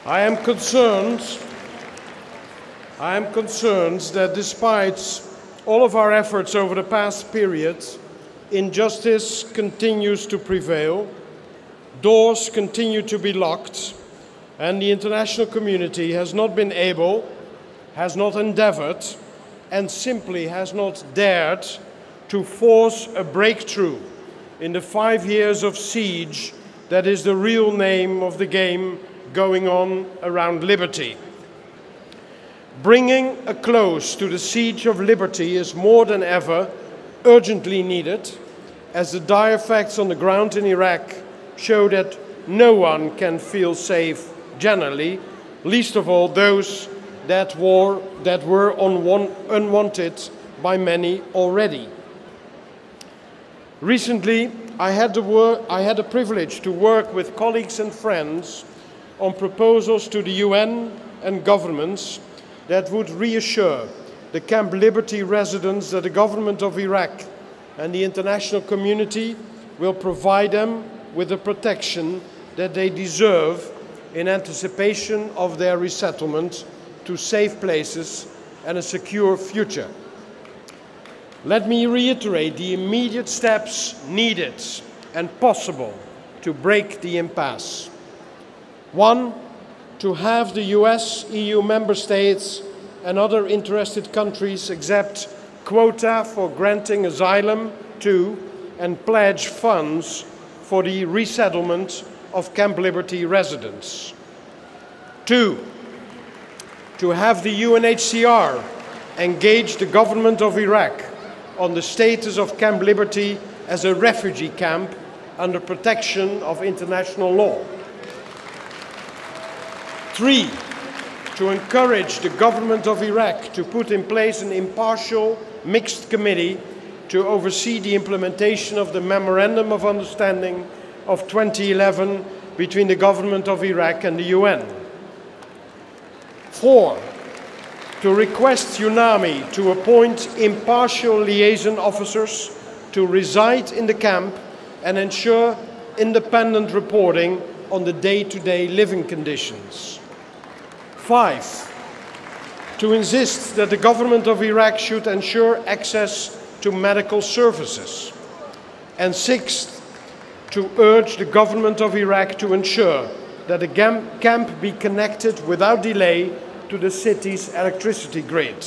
I am concerned that despite all of our efforts over the past period, injustice continues to prevail, doors continue to be locked, and the international community has not been able, has not endeavored, and simply has not dared to force a breakthrough in the 5 years of siege that is the real name of the game going on around liberty. Bringing a close to the siege of liberty is more than ever urgently needed, as the dire facts on the ground in Iraq show that no one can feel safe generally, least of all those that were unwanted by many already. Recently, I had the privilege to work with colleagues and friends on proposals to the UN and governments that would reassure the Camp Liberty residents that the government of Iraq and the international community will provide them with the protection that they deserve in anticipation of their resettlement to safe places and a secure future. Let me reiterate the immediate steps needed and possible to break the impasse. 1, to have the US, EU member states and other interested countries accept quota for granting asylum to and pledge funds for the resettlement of Camp Liberty residents. 2, to have the UNHCR engage the government of Iraq on the status of Camp Liberty as a refugee camp under protection of international law. 3, to encourage the government of Iraq to put in place an impartial mixed committee to oversee the implementation of the Memorandum of Understanding of 2011 between the government of Iraq and the UN. 4, to request UNAMI to appoint impartial liaison officers to reside in the camp and ensure independent reporting on the day-to-day living conditions. 5, to insist that the government of Iraq should ensure access to medical services. And 6, to urge the government of Iraq to ensure that the camp be connected without delay to the city's electricity grid.